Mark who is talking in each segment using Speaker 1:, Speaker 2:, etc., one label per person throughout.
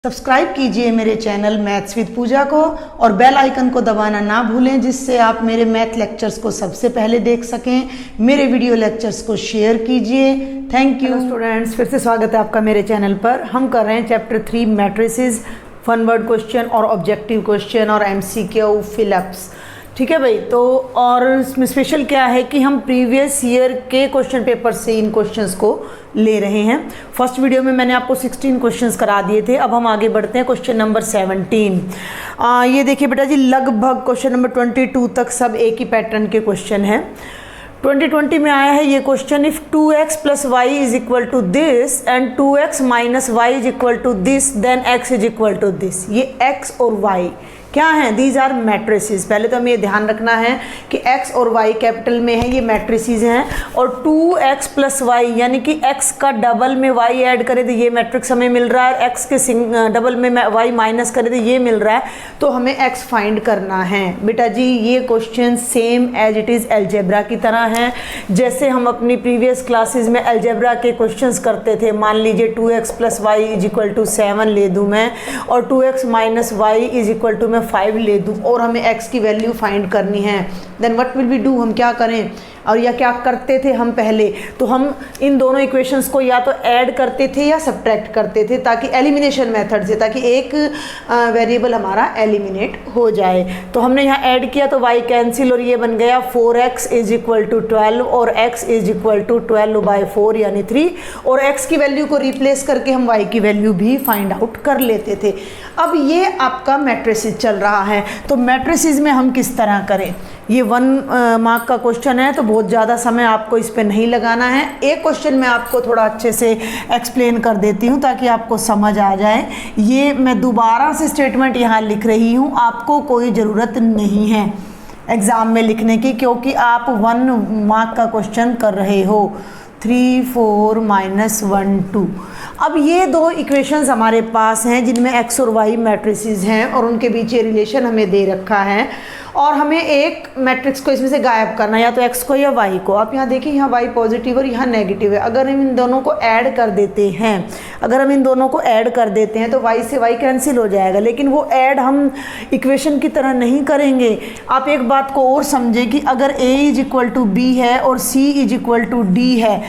Speaker 1: Subscribe कीजिए मेरे channel maths with पूजा को और बेल आइकन को दबाना ना भूलें, जिससे आप मेरे मैथ लेक्चर्स को सबसे पहले देख सकें। मेरे वीडियो लेक्चर्स को शेयर कीजिए। थैंक यू स्टूडेंट्स, फिर से स्वागत है आपका मेरे चैनल पर। हम कर रहे हैं chapter 3 matrices, one word question और ऑब्जेक्टिव क्वेश्चन और MCQ फिलअप्स। ठीक है भाई। तो और इसमें स्पेशल क्या है कि हम प्रीवियस ईयर के क्वेश्चन पेपर से इन क्वेश्चंस को ले रहे हैं। फर्स्ट वीडियो में मैंने आपको 16 क्वेश्चंस करा दिए थे। अब हम आगे बढ़ते हैं क्वेश्चन नंबर 17। ये देखिए बेटा जी, लगभग क्वेश्चन नंबर 22 तक सब एक ही पैटर्न के क्वेश्चन हैं। 2020 में आया है ये question, if 2x + y is equal to this and 2x - y is equal to this then x is equal to this. ये x और y क्या हैं? These are matrices. पहले तो हमें ये ध्यान रखना है कि x और y कैपिटल में है, ये मैट्रिसेस हैं। और 2x + y यानी कि x का डबल में y ऐड करें तो ये मैट्रिक्स हमें मिल रहा है, x के डबल में y माइनस करें तो ये मिल रहा है। तो हमें x फाइंड करना है। बेटा जी ये question same as it is algebra की तरह है, जैसे हम अपनी प्रीवियस क्लासेस में अलजेब्रा के क्वेश्चंस करते थे। मान लीजिए 2x + y is equal to 7 ले दूँ मैं, और 2x - y is equal to 5 ले दूँ, और हमें x की वैल्यू फाइंड करनी है। Then what will we do, हम क्या करें और या क्या करते थे हम पहले? तो हम इन दोनों इक्वेशंस को या तो ऐड करते थे या सब्ट्रैक्ट करते थे, ताकि एलिमिनेशन मेथड से, ताकि एक वेरिएबल हमारा एलिमिनेट हो जाए। तो हमने यहाँ ऐड किया तो y कैंसिल, और ये बन गया 4x इज इक्वल टू 12 और x इज इक्वल टू 12/4 यानी 3, और x की वैल्यू को रिप्लेस करके हम y की वैल्यू भी फाइंड आउट कर लेते थे। अब ये आपका मैट्रिसेस चल रहा है, तो मैट्रिसेस में हम किस तरह करें? ये 1 मार्क का क्वेश्चन है, तो बहुत ज़्यादा समय आपको इस पे नहीं लगाना है। एक क्वेश्चन मैं आपको थोड़ा अच्छे से एक्सप्लेन कर देती हूँ ताकि आपको समझ आ जाए। ये मैं दोबारा से स्टेटमेंट यहाँ लिख रही हूँ, आपको कोई ज़रूरत नहीं है एग्ज़ाम में लिखने की, क्योंकि आप 1 मार्क का क्वेश्चन कर रहे हो। 3 4 - 1 2। अब ये दो इक्वेशंस हमारे पास हैं जिनमें x और y मैट्रिसेस हैं, और उनके बीच ये रिलेशन हमें दे रखा है, और हमें एक मैट्रिक्स को इसमें से गायब करना, या तो x को या y को। आप यहाँ देखिए, यहाँ y पॉजिटिव और यहाँ नेगेटिव है। अगर हम इन दोनों को ऐड कर देते हैं, तो y से y कैंसिल हो जाएगा, लेकिन वो ऐड हम इक्वेशन की तरह नहीं करेंगे। आप एक बात को और समझें कि अगर a is equal to b है और c is equal to d है,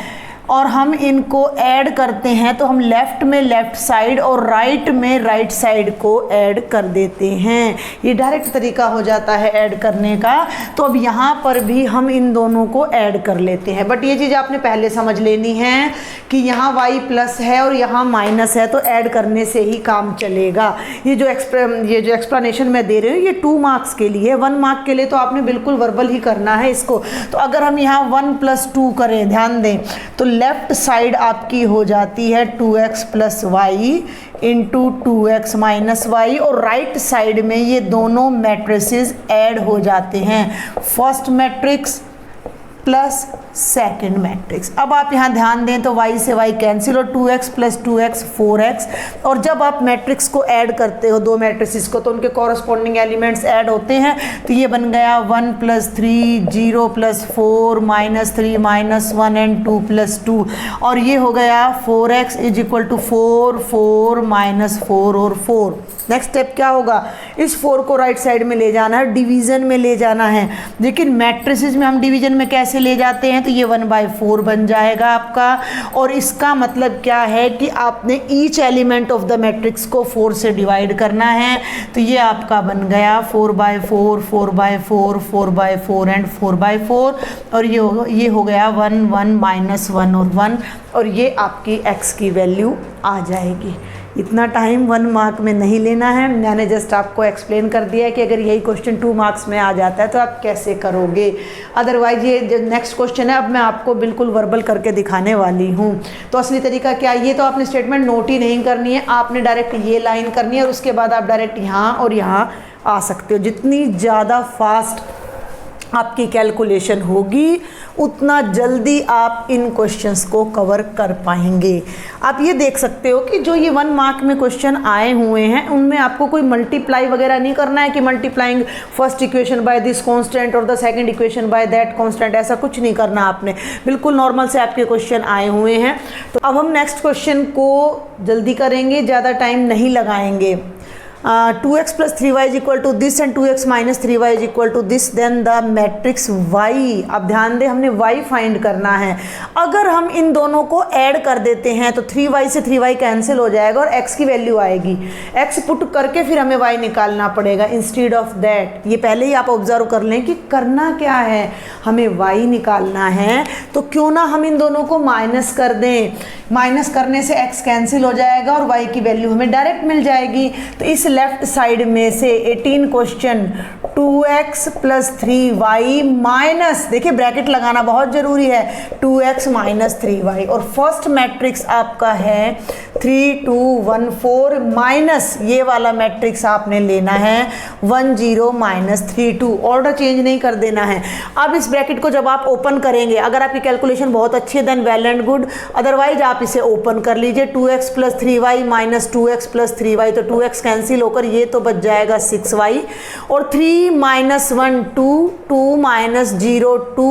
Speaker 1: और हम इनको ऐड करते हैं, तो हम लेफ़्ट में लेफ़्ट साइड और राइट में राइट साइड को ऐड कर देते हैं। ये डायरेक्ट तरीका हो जाता है ऐड करने का। तो अब यहाँ पर भी हम इन दोनों को ऐड कर लेते हैं, बट ये चीज़ आपने पहले समझ लेनी है कि यहाँ y प्लस है और यहाँ माइनस है, तो ऐड करने से ही काम चलेगा। ये जो एक्सप्लेनेशन मैं दे रही हूँ, ये 2 मार्क्स के लिए। 1 मार्क के लिए तो आपने बिल्कुल वर्बल ही करना है इसको। तो अगर हम यहाँ 1 + 2 करें, ध्यान दें, तो लेफ्ट साइड आपकी हो जाती है 2x + y into 2x - y, और राइट साइड में ये दोनों मैट्रिसेस ऐड हो जाते हैं, first matrix plus second matrix. अब आप यहाँ ध्यान दें तो y से y कैंसिल, और 2x + 2x 4x, और जब आप मैट्रिक्स को ऐड करते हो दो मैट्रिसेस को, तो उनके कॉरस्पॉन्डिंग एलिमेंट्स ऐड होते हैं। तो ये बन गया 1 + 3 0 + 4 -3 -1 एंड 2 + 2, और ये हो गया 4x इज इक्वल टू 4 4 -4 और 4। नेक्स्ट स्टेप क्या होगा? इस 4 को राइट साइड में ले जाना है, डिवीज़न में ले जाना है। लेकिन मैट्रिसेस में हम डिवीज़न में कैसे ले जाते हैं? तो ये 1/4 बन जाएगा आपका, और इसका मतलब क्या है कि आपने each element of the matrix को 4 से डिवाइड करना है। तो ये आपका बन गया 4/4 4/4 4/4 एंड 4/4, और ये हो गया 1 1 -1 और 1, और ये आपकी x की वैल्यू आ जाएगी। इतना टाइम 1 मार्क में नहीं लेना है, मैंने जस्ट आपको एक्सप्लेन कर दिया है कि अगर यही क्वेश्चन 2 मार्क्स में आ जाता है तो आप कैसे करोगे। अदरवाइज ये जो नेक्स्ट क्वेश्चन है, अब मैं आपको बिल्कुल वर्बल करके दिखाने वाली हूँ। तो असली तरीका क्या है? ये तो आपने स्टेटमेंट नोट ही नहीं करनी है, आपने डायरेक्ट ये लाइन करनी है, और उसके बाद आप डायरेक्ट यहाँ और यहाँ आ सकते हो। जितनी ज़्यादा फास्ट आपकी कैलकुलेशन होगी, उतना जल्दी आप इन क्वेश्चंस को कवर कर पाएंगे। आप ये देख सकते हो कि जो ये 1 मार्क में क्वेश्चन आए हुए हैं उनमें आपको कोई मल्टीप्लाई वगैरह नहीं करना है कि multiplying first equation by this constant और the second equation by that constant, ऐसा कुछ नहीं करना आपने, बिल्कुल नॉर्मल से आपके क्वेश्चन आए हुए हैं। तो अब हम नेक्स्ट क्वेश्चन को जल्दी करेंगे, ज़्यादा टाइम नहीं लगाएंगे। 2x plus 3y is equal to this and 2x minus 3y is equal to this, then the matrix y। अब ध्यान दें, हमने y फाइंड करना है। अगर हम इन दोनों को ऐड कर देते हैं तो 3y से 3y कैंसिल हो जाएगा और x की वैल्यू आएगी। x पुट करके फिर हमें y निकालना पड़ेगा इंस्टीड ऑफ दैट। ये पहले ही आप ऑब्जर्व कर लें कि करना क्या है, हमें y निकालना है। तो क्यों ना हम इन दोनों को माइनस कर दें, माइनस करने से x कैंसिल हो जाएगा और y की वैल्यू हमें डायरेक्ट मिल जाएगी। तो इस लेफ्ट साइड में से 18 question 2x plus 3y minus, देखिए ब्रैकेट लगाना बहुत जरूरी है, 2x माइनस 3y, और फर्स्ट मैट्रिक्स आपका है 3 2 1 4 माइनस ये वाला मैट्रिक्स आपने लेना है 1 0 माइनस 3 2। ऑर्डर चेंज नहीं कर देना है। अब इस ब्रैकेट को जब आप ओपन करेंगे, अगर आपकी कैलकुलेशन बहुत अच्छी है then well and good, otherwise आप इसे ओपन कर लीजिए। 2x plus 3y minus 2x plus 3y, तो 2x कैंसिल होकर ये तो बच जाएगा 6y, और 3 minus 1 2, 2 minus 0 2,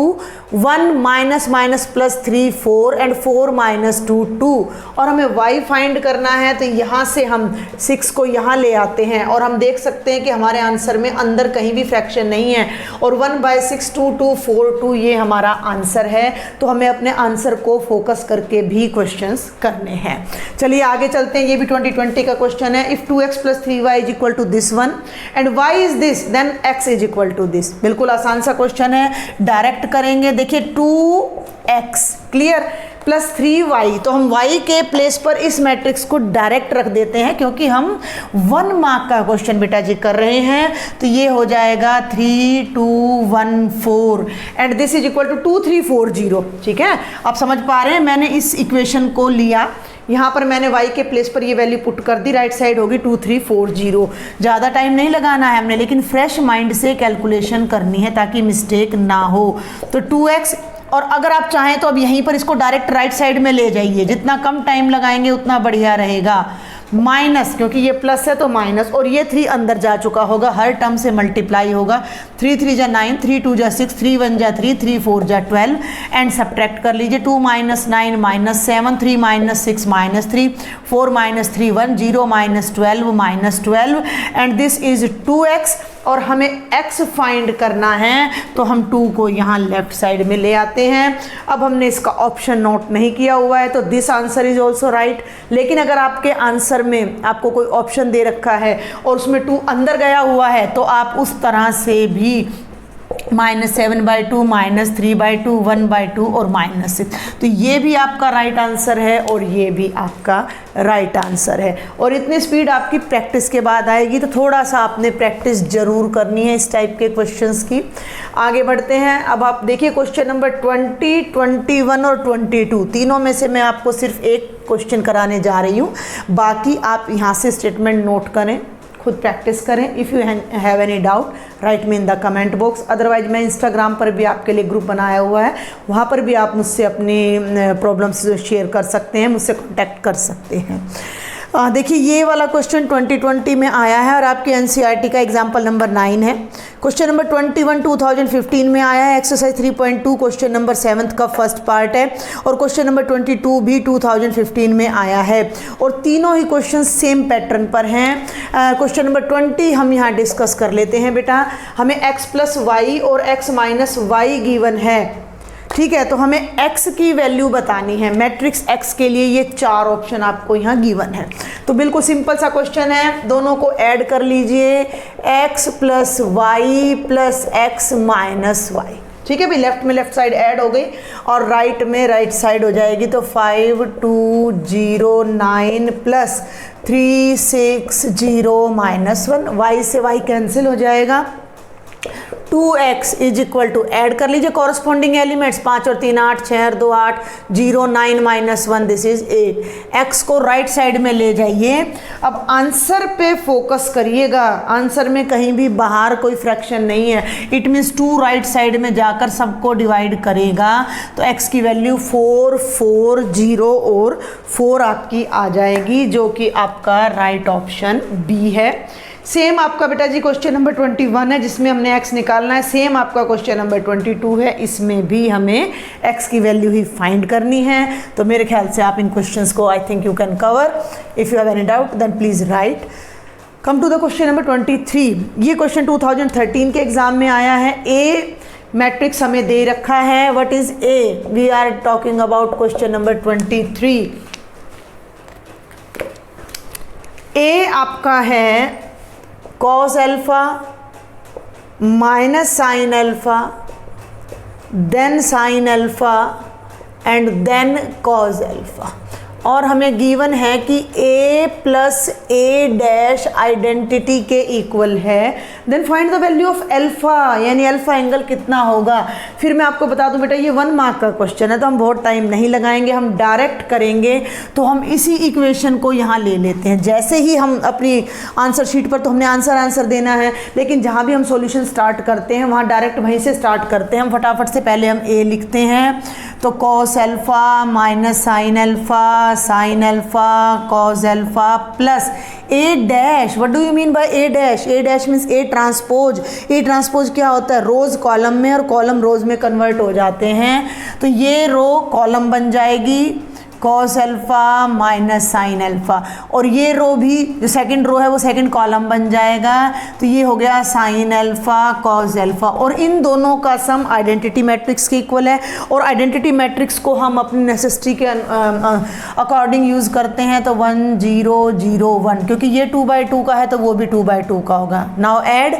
Speaker 1: 1 minus minus plus 3 4 and 4 minus 2 2, और हमें y फाइंड करना है। तो यहाँ से हम 6 को यहाँ ले आते हैं और हम देख सकते हैं कि हमारे आंसर में अंदर कहीं भी फ्रैक्शन नहीं है, और 1/6 2 2 4 2 ये हमारा आंसर है। तो हमें अपने आंसर को फोकस करके भी क्वेश्चंस करने हैं। चलिए आगे चलते हैं, ये भी 2020 का क्वेश्चन है। If 2x plus 3y is equal to this one and y is this then x is equal to this. बिल्कुल आसान सा क्वेश्चन है, डायरेक्ट करेंगे। देखिए 2x क्लियर प्लस 3y, तो हम y के प्लेस पर इस मैट्रिक्स को डायरेक्ट रख देते हैं क्योंकि हम 1 मार्क का क्वेश्चन बेटा जी कर रहे हैं। तो ये हो जाएगा 3 2 1 4 and this is equal to 2 3 4 0। ठीक है, आप समझ पा रहे हैं, मैंने इस इक्वेशन को लिया, यहाँ पर मैंने y के प्लेस पर ये वैल्यू पुट कर दी, राइट साइड होगी 2 3 4 0। ज़्यादा टाइम नहीं लगाना है हमने, लेकिन फ्रेश माइंड से कैलकुलेशन करनी है ताकि मिस्टेक ना हो। तो 2x, और अगर आप चाहें तो अब यहीं पर इसको डायरेक्ट राइट साइड में ले जाइए, जितना कम टाइम लगाएंगे उतना बढ़िया रहेगा। माइनस, क्योंकि ये प्लस है तो माइनस, और ये 3 अंदर जा चुका होगा, हर टर्म से मल्टीप्लाई होगा। 3 3 जा 9, 3 2 जा 6, 3 1 जा 3, 3 4 जा 12 एंड सब्ट्रैक्ट कर लीजिए। 2 minus 9 minus 7, 3 minus 6 minus 3, 4 minus 3 1, 0 minus 12 minus 12 and this is 2x, और हमें x फाइंड करना है तो हम 2 को यहाँ लेफ्ट साइड में ले आते हैं। अब हमने इसका ऑप्शन नोट नहीं किया हुआ है तो this answer is also right, लेकिन अगर आपके आंसर में आपको कोई ऑप्शन दे रखा है और उसमें 2 अंदर गया हुआ है तो आप उस तरह से भी -7/2 -3/2 1/2 और -6, तो ये भी आपका राइट आंसर है और ये भी आपका राइट आंसर है। और इतनी स्पीड आपकी प्रैक्टिस के बाद आएगी, तो थोड़ा सा आपने प्रैक्टिस जरूर करनी है इस टाइप के क्वेश्चंस की। आगे बढ़ते हैं। अब आप देखिए क्वेश्चन नंबर 20, 21 और 22, तीनों में से मैं आपको सिर्फ एक क्वेश्चन कराने जा रही हूँ, बाकी आप यहाँ से स्टेटमेंट नोट करें, खुद प्रैक्टिस करें। If you have any doubt right me in the comment box, otherwise मैं इंस्टाग्राम पर भी आपके लिए ग्रुप बनाया हुआ है, वहाँ पर भी आप मुझसे अपनी प्रॉब्लम्स शेयर कर सकते हैं, मुझसे कॉन्टैक्ट कर सकते हैं। देखिए ये वाला क्वेश्चन 2020 में आया है और आपके एनसीईआरटी का एग्जाम्पल नंबर 9 है। क्वेश्चन नंबर 21 2015 में आया है, एक्सरसाइज 3.2 क्वेश्चन नंबर 7 का फर्स्ट पार्ट है, और क्वेश्चन नंबर 22 भी 2015 में आया है, और तीनों ही क्वेश्चन सेम पैटर्न पर हैं। क्वेश्चन नंबर 20 हम यहाँ डिस्कस कर लेते हैं बेटा। हमें x प्लस वाई और x माइनस वाई गिवन है, ठीक है, तो हमें x की वैल्यू बतानी है। मैट्रिक्स x के लिए ये 4 ऑप्शन आपको यहाँ गिवन है, तो बिल्कुल सिंपल सा क्वेश्चन है, दोनों को ऐड कर लीजिए, x plus y plus x minus y. ठीक है भाई, लेफ्ट में लेफ्ट साइड ऐड हो गई और राइट में राइट साइड हो जाएगी, तो 5 2 0 9 प्लस 3 6 0 माइनस 1, वाई से वाई कैंसिल हो जाएगा,
Speaker 2: 2x is equal to, add कर लीजिए कॉरस्पॉन्डिंग एलिमेंट्स, 5 और 3 8, 6 और 2 8, 0 9 माइनस 1 दिस इज 8। x को राइट साइड में ले जाइए। अब आंसर पे फोकस करिएगा, आंसर में कहीं भी बाहर कोई फ्रैक्शन नहीं है, इट मीन्स 2 राइट साइड में जाकर सबको डिवाइड करेगा तो x की वैल्यू 4 4 0 और 4 आपकी आ जाएगी, जो कि आपका राइट ऑप्शन बी है। सेम आपका बेटा जी क्वेश्चन नंबर 21 है जिसमें हमने x निकालना है, सेम आपका क्वेश्चन नंबर 22 है, इसमें भी हमें x की वैल्यू ही फाइंड करनी है। तो मेरे ख्याल से आप इन क्वेश्चंस को I think you can cover. If you have any doubt then please write. Come to the question number 23। ये क्वेश्चन 2013 के एग्जाम में आया है। ए मैट्रिक्स हमें दे रखा है। What is A? We are talking about question number 23। A आपका है cos alpha minus sine alpha then sine alpha and then cos alpha, और हमें गिवन है कि a plus a dash identity के इक्वल है। Then find the value of alpha, यानी alpha angle कितना होगा। फिर मैं आपको बता दूं बेटा ये 1 मार्क का क्वेश्चन है तो हम बहुत टाइम नहीं लगाएंगे, हम डायरेक्ट करेंगे। तो हम इसी इक्वेशन को यहाँ ले लेते हैं। जैसे ही हम अपनी आंसर शीट पर, तो हमने आंसर देना है, लेकिन जहाँ भी हम सॉल्यूशन स्टार्ट करते हैं वहाँ डायरेक्ट वहीं से स्टार्ट करते हैं। हम फटाफट से पहले हम a लिखते हैं, तो cos alpha minus sine alpha sine alpha cos alpha plus a dash. What do you mean by a dash? a dash means a transpose. a transpose क्या होता है? रोज कॉलम में और कॉलम रोज में कन्वर्ट हो जाते हैं। तो ये रो कॉलम बन जाएगी cos alpha minus sine alpha, और ये रो भी जो सेकंड रो है वो सेकंड कॉलम बन जाएगा। तो ये हो गया साइन अल्फा cos अल्फा, और इन दोनों का सम आइडेंटिटी मैट्रिक्स के इक्वल है। और आइडेंटिटी मैट्रिक्स को हम अपनी नेसेसिटी के अकॉर्डिंग यूज़ करते हैं। तो 1 0 0 1, क्योंकि ये 2/2 का है तो वो भी 2/2 का होगा। नाउ ऐड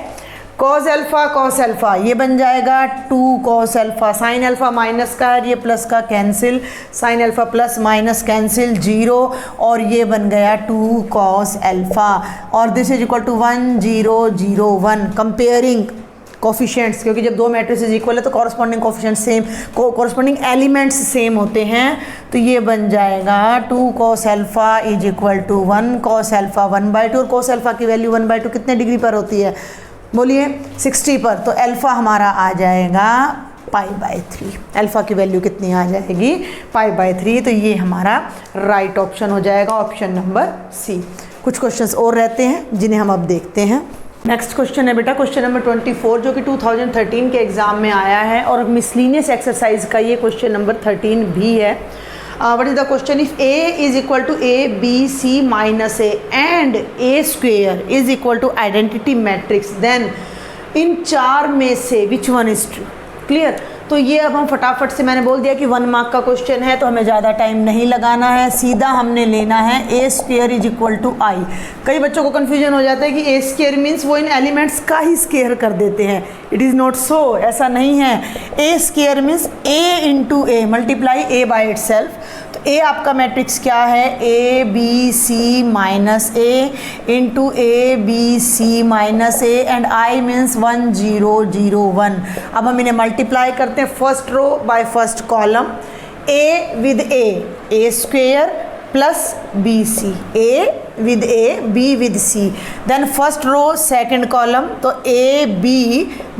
Speaker 2: cos अल्फा ये बन जाएगा 2 cos alpha, sine alpha minus का है, ये प्लस का cancel, sine alpha plus minus cancel 0, और ये बन गया 2 cos अल्फा, और this is equal to 1 0 0 1। Comparing coefficients, क्योंकि जब दो मैट्रिसेस इक्वल है तो corresponding coefficient same, corresponding elements same होते हैं। तो ये बन जाएगा 2 cos alpha is equal to 1 cos alpha 1/2, और cos अल्फा की वैल्यू 1/2 कितने डिग्री पर होती है? बोलिए 60 पर। तो अल्फ़ा हमारा आ जाएगा π/3। अल्फ़ा की वैल्यू कितनी आ जाएगी? π/3। तो ये हमारा राइट ऑप्शन हो जाएगा, ऑप्शन नंबर सी। कुछ क्वेश्चंस और रहते हैं जिन्हें हम अब देखते हैं। नेक्स्ट क्वेश्चन है बेटा क्वेश्चन नंबर 24, जो कि 2013 के एग्ज़ाम में आया है, और मिसलिनियस एक्सरसाइज का ये क्वेश्चन नंबर 13 भी है। What is the question? If a is equal to a, b, c minus a and a square is equal to identity matrix, then इन 4 में से which one is true? Clear? तो ये अब हम फटाफट से, मैंने बोल दिया कि 1 मार्क का क्वेश्चन है तो हमें ज़्यादा टाइम नहीं लगाना है, सीधा हमने लेना है a square is equal to i। कई बच्चों को कन्फ्यूजन हो जाता है कि a स्क्वेयर मीन्स वो इन एलिमेंट्स का ही स्क्वेयर कर देते हैं। इट इज़ नॉट सो, ऐसा नहीं है। a square means a into a, multiply a by it self. तो a आपका मैट्रिक्स क्या है? a b c minus a into a b c minus a, and i means 1 0 0 1। अब हम इन्हें मल्टीप्लाई करते हैं, first row by first column, a with a square plus B C, a with a, b with c। Then first row second column, तो a b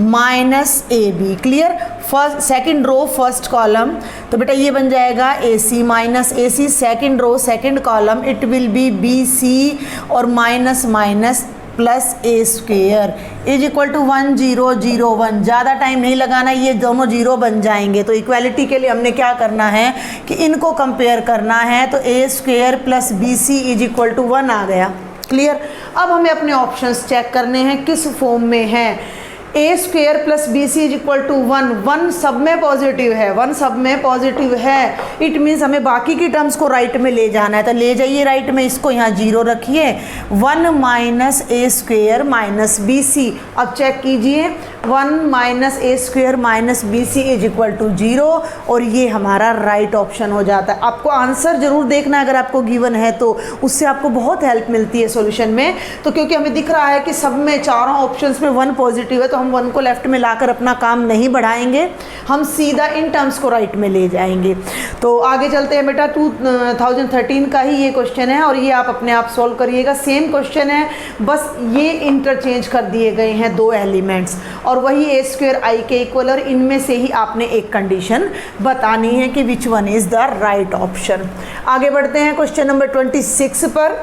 Speaker 2: minus A B. Clear? First second row first column, तो बेटा ये बन जाएगा A C minus A C. Second row second column, it will be B C और minus minus plus A square is equal to 1 0 0 1। ज़्यादा time नहीं लगाना, ये दोनों जीरो बन जाएंगे। तो इक्वालिटी के लिए हमने क्या करना है कि इनको कंपेयर करना है। तो A square plus B C is equal to 1 आ गया। क्लियर? अब हमें अपने ऑप्शंस चेक करने हैं किस फॉर्म में है। A square plus B C is equal to 1, 1 सब में पॉजिटिव है, 1 सब में पॉजिटिव है। इट मीन्स हमें बाकी की टर्म्स को राइट में ले जाना है, तो ले जाइए राइट में, इसको यहाँ 0 रखिए। 1 minus A square minus B C. अब चेक कीजिए, 1 minus A square minus B C is equal to 0 और ये हमारा राइट ऑप्शन हो जाता है। आपको आंसर जरूर देखना है, अगर आपको गिवन है तो उससे आपको बहुत हेल्प मिलती है सॉल्यूशन में। तो क्योंकि हमें दिख रहा है कि सब में चारों ऑप्शंस में 1 पॉजिटिव है, तो हम 1 को लेफ्ट में लाकर अपना काम नहीं बढ़ाएंगे, हम सीधा इन टर्म्स को राइट में ले जाएंगे। तो आगे चलते हैं बेटा, 2013 का ही ये क्वेश्चन है और ये आप अपने आप सॉल्व करिएगा। सेम क्वेश्चन है, बस ये इंटरचेंज कर दिए गए हैं दो एलिमेंट्स और वही ए स्क्वेयर आई के इक्वल, और इनमें से ही आपने एक कंडीशन बतानी है कि which one is the right option. आगे बढ़ते हैं क्वेश्चन नंबर 26 पर।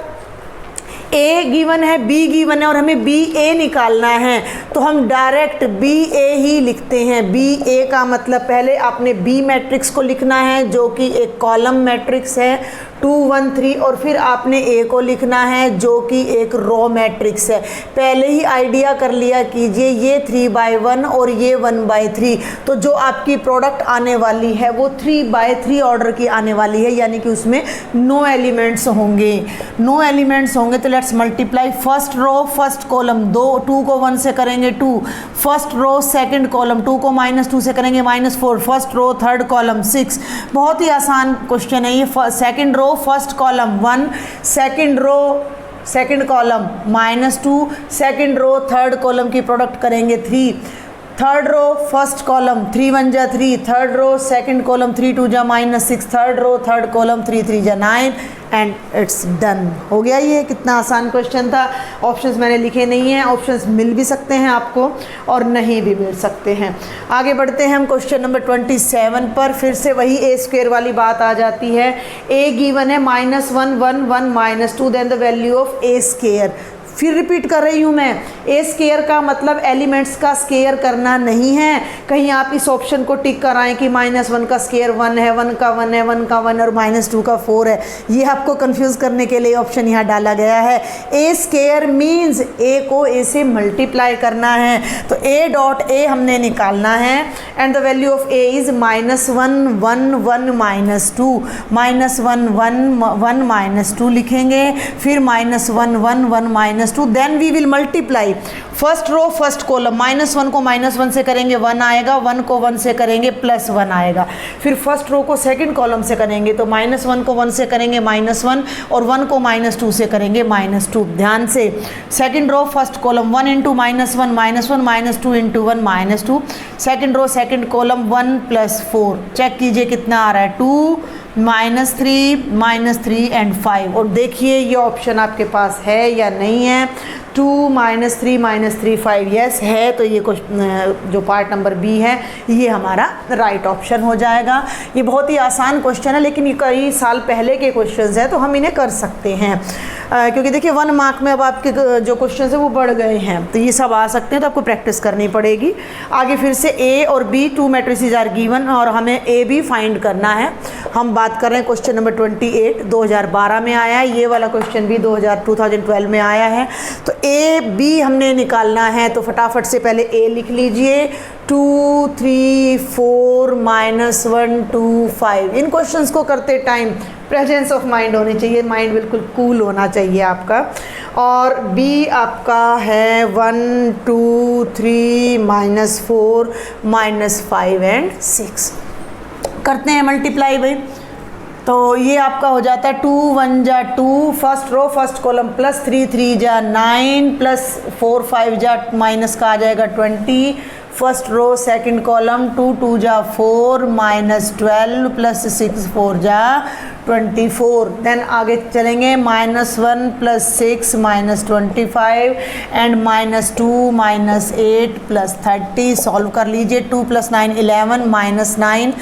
Speaker 2: ए गिवन है, बी गिवन है और हमें बी ए निकालना है, तो हम डायरेक्ट बी ए ही लिखते हैं। बी ए का मतलब पहले आपने बी मैट्रिक्स को लिखना है जो कि एक कॉलम मैट्रिक्स है 2 1 3, और फिर आपने ए को लिखना है जो कि एक रो मैट्रिक्स है। पहले ही आइडिया कर लिया कीजिए, ये 3/1 और ये 1/3, तो जो आपकी प्रोडक्ट आने वाली है वो 3/3 ऑर्डर की आने वाली है, यानी कि उसमें नो एलिमेंट्स होंगे। नो एलिमेंट्स होंगे तो let's multiply first row first column, 2 को 1 से करेंगे 2, फर्स्ट रो सेकंड कॉलम 2 को -2 से करेंगे -4, फर्स्ट रो थर्ड कॉलम 6। बहुत ही आसान क्वेश्चन है ये। Second row first column 1, second row second column -2, second row third column की प्रोडक्ट करेंगे 3, थर्ड रो फर्स्ट कॉलम 3 1 जा 3, थर्ड रो सेकंड कॉलम 3 2 जा -6, थर्ड रो थर्ड कॉलम 3 3 जा 9 एंड इट्स डन। हो गया। ये कितना आसान क्वेश्चन था। ऑप्शंस मैंने लिखे नहीं हैं, ऑप्शंस मिल भी सकते हैं आपको और नहीं भी मिल सकते हैं। आगे बढ़ते हैं हम क्वेश्चन नंबर 27 पर। फिर से वही ए स्क्वेयर वाली बात आ जाती है। ए गिवन है -1 1 1 -2, then the value of A square. फिर रिपीट कर रही हूँ मैं, ए स्केयर का मतलब एलिमेंट्स का स्केयर करना नहीं है। कहीं आप इस ऑप्शन को टिक कराएं कि -1 का स्केयर 1 है, 1 का 1 है, 1 का 1 और -2 का 4 है। ये आपको कंफ्यूज करने के लिए ऑप्शन यहाँ डाला गया है। ए स्केयर मीन्स ए को ए से मल्टीप्लाई करना है, तो ए डॉट ए हमने निकालना है and the value of A is -1 1 1 -2, -1 1 -2 लिखेंगे, फिर -1 1 1 -2, then we will multiply first row first column, -1 को -1 से करेंगे 1 आएगा, 1 को 1 से करेंगे +1 आएगा, फिर फर्स्ट रो को सेकंड कॉलम से करेंगे तो -1 को 1 से करेंगे -1 और 1 को -2 से करेंगे -2। ध्यान से, second row first column 1 × -1 -2 × 1 -2, second row second column 1 + 4, check कीजिए कितना आ रहा है 2 -3 एंड 5। और देखिए ये ऑप्शन आपके पास है या नहीं है। 2 -3 5 यस है, तो ये जो पार्ट नंबर बी है ये हमारा राइट ऑप्शन हो जाएगा। ये बहुत ही आसान क्वेश्चन है, लेकिन ये कई साल पहले के क्वेश्चंस हैं तो हम इन्हें कर सकते हैं, क्योंकि देखिए 1 मार्क में अब आपके जो क्वेश्चंस हैं वो बढ़ गए हैं, तो ये सब आ सकते हैं, तो आपको प्रैक्टिस करनी पड़ेगी। आगे फिर से ए और बी 2 मैट्रिसेस आर गिवन और हमें ए बी फाइंड करना है। हम बात कर रहे हैं क्वेश्चन नंबर 28 2012 में आया है, ये वाला क्वेश्चन भी 2012 में आया है। तो ए बी हमने निकालना है, तो फटाफट से पहले ए लिख लीजिए 2 3 4 -1 2 5। इन क्वेश्चंस को करते टाइम प्रेजेंस ऑफ माइंड होनी चाहिए, माइंड बिल्कुल कूल होना चाहिए आपका। और बी आपका है 1 2 3 -4 -5 एंड 6। करते हैं मल्टीप्लाई भाई, तो ये आपका हो जाता है 2 1 जा 2, फर्स्ट रो फर्स्ट कॉलम +3 3 जा 9 +4 5 जा माइनस का आ जाएगा 20, फर्स्ट रो सेकंड कॉलम 2 2 जा 4 -12 +6 4 जा 24। देन आगे चलेंगे -1 +6 -25 एंड -2 -8 +30। सॉल्व कर लीजिए, 2 + 9 11 -9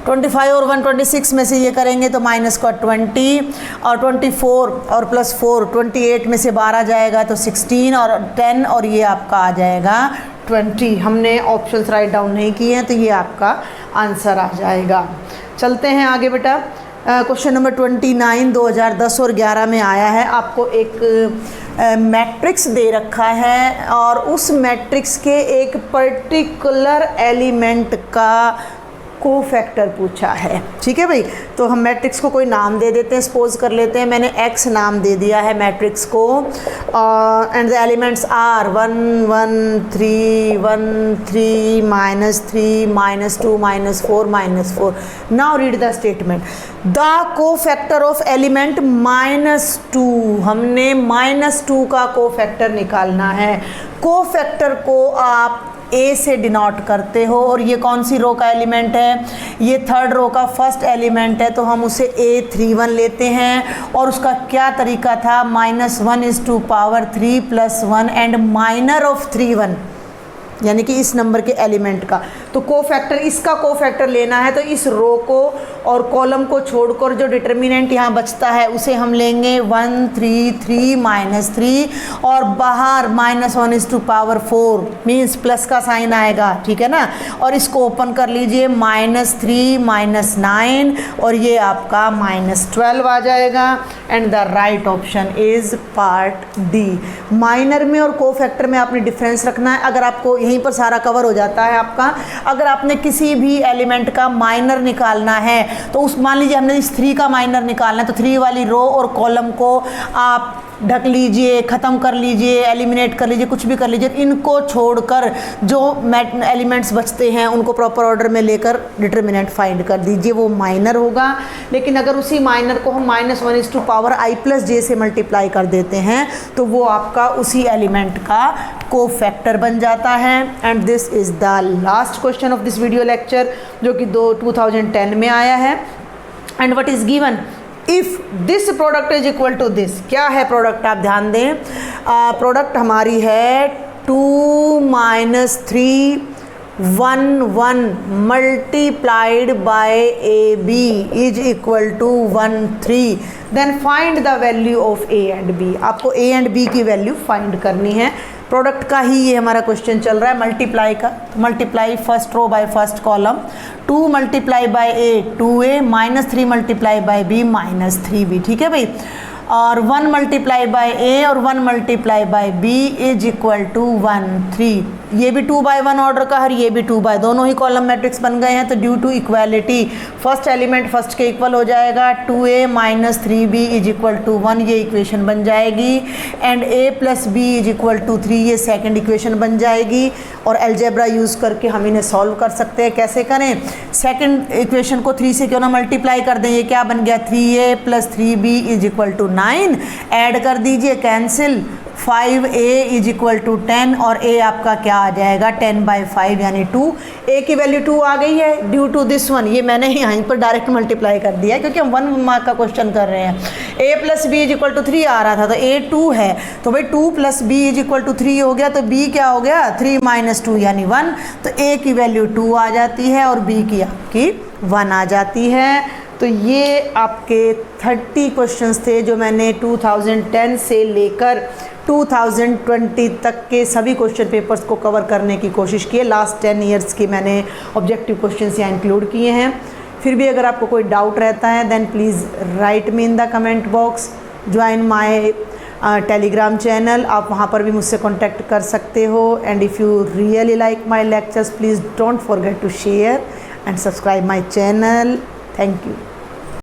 Speaker 2: 25 और 1 26 में से ये करेंगे तो माइनस का 20 और 24 और +4 28 में से 12 जाएगा तो 16 और 10 और ये आपका आ जाएगा 20। हमने ऑप्शंस राइट डाउन नहीं किए हैं, तो ये आपका आंसर आ जाएगा। चलते हैं आगे बेटा। क्वेश्चन नंबर 29 2010 और 11 में आया है। आपको एक मैट्रिक्स दे रखा है और उस मैट्रिक्स के एक पर्टिकुलर एलिमेंट का कोफैक्टर पूछा है। ठीक है भाई, तो हम मैट्रिक्स को कोई नाम दे देते हैं, सपोज कर लेते हैं मैंने x नाम दे दिया है मैट्रिक्स को, and the elements are 1 1 3 1 3 -3 -2 -4 -4। Now read the statement. The cofactor of element -2, हमने -2 का कोफैक्टर निकालना है। कोफैक्टर को आप ए से डिनोट करते हो, और ये कौन सी रो का एलिमेंट है, ये थर्ड रो का फर्स्ट एलिमेंट है, तो हम उसे A31 लेते हैं। और उसका क्या तरीका था, -1 3 + 1 एंड माइनर ऑफ 3 1, यानी कि इस नंबर के एलिमेंट का। तो कोफैक्टर, इसका कोफैक्टर लेना है तो इस रो को और कॉलम को छोड़कर जो डिटर्मिनेंट यहाँ बचता है उसे हम लेंगे 1 3 3 -3, और बाहर -1 मीन्स प्लस का साइन आएगा। ठीक है ना, और इसको ओपन कर लीजिए, -3 -9, और ये आपका -12 आ जाएगा। And the right option is part D. Minor में और कोफैक्टर में आपने डिफरेंस रखना है। अगर आपको यहीं पर सारा कवर हो जाता है आपका। अगर आपने किसी भी एलिमेंट का माइनर निकालना है तो उस, मान लीजिए हमने इस 3 का माइनर निकालना है, तो 3 वाली रो और कॉलम को आप ढक लीजिए, ख़त्म कर लीजिए, एलिमिनेट कर लीजिए, कुछ भी कर लीजिए। इनको छोड़कर जो एलिमेंट्स बचते हैं उनको प्रॉपर ऑर्डर में लेकर डिटर्मिनेंट फाइंड कर दीजिए, वो माइनर होगा। लेकिन अगर उसी माइनर को हम -1/i+j से मल्टीप्लाई कर देते हैं तो वो आपका उसी एलिमेंट का कोफैक्टर बन जाता है। And this is the last question of this video lecture, जो कि 2010 में आया है। And what is given, if this product is equal to this. क्या है प्रोडक्ट, आप ध्यान दें। प्रोडक्ट हमारी है 2 - 3 1 1 multiplied by AB is equal to 1 3। Then find the value of A and B। आपको A एंड B की वैल्यू फाइंड करनी है। प्रोडक्ट का ही ये हमारा क्वेश्चन चल रहा है, मल्टीप्लाई का। Multiply first row by first column, 2 × by A 2A, -3 × by B -3B। ठीक है भाई, और 1 × बाय A और 1 × by B is equal to 1 3। ये भी 2/1 ऑर्डर का है, ये भी 2/, दोनों ही कॉलम मैट्रिक्स बन गए हैं। तो due to equality first element first के इक्वल हो जाएगा। 2A - 3B is equal to 1, ये इक्वेशन बन जाएगी। And A + B is equal to 3, ये सेकंड इक्वेशन बन जाएगी। और अलजेब्रा यूज़ करके हम इन्हें सॉल्व कर सकते हैं। कैसे करें, सेकंड इक्वेशन को 3 से क्यों ना मल्टीप्लाई कर दें, ये क्या बन गया, 3A + 3B is equal to 9। Add कर दीजिए, cancel, 5A is equal to 10, और A आपका क्या आ जाएगा, 10/5 यानी 2। A की वैल्यू 2 आ गई है ड्यू टू दिस वन। ये मैंने यहाँ पर डायरेक्ट मल्टीप्लाई कर दिया है क्योंकि हम 1 मार्क का क्वेश्चन कर रहे हैं। A + B is equal to 3 आ रहा था, तो A 2 है, तो भाई 2 + B इज इक्वल टू 3 हो गया। तो B क्या हो गया, 3 - 2 यानी 1। तो A की वैल्यू 2 आ जाती है और B की आपकी 1 आ जाती है। तो ये आपके 30 क्वेश्चंस थे जो मैंने 2010 से लेकर 2020 तक के सभी क्वेश्चन पेपर्स को कवर करने की कोशिश की है। लास्ट 10 ईयर्स की मैंने ऑब्जेक्टिव क्वेश्चंस यहाँ इंक्लूड किए हैं। फिर भी अगर आपको कोई डाउट रहता है then please write me in the comment box. Join my Telegram channel, आप वहाँ पर भी मुझसे कॉन्टैक्ट कर सकते हो। And if you really like my lectures please don't forget to share and subscribe my channel. Thank you.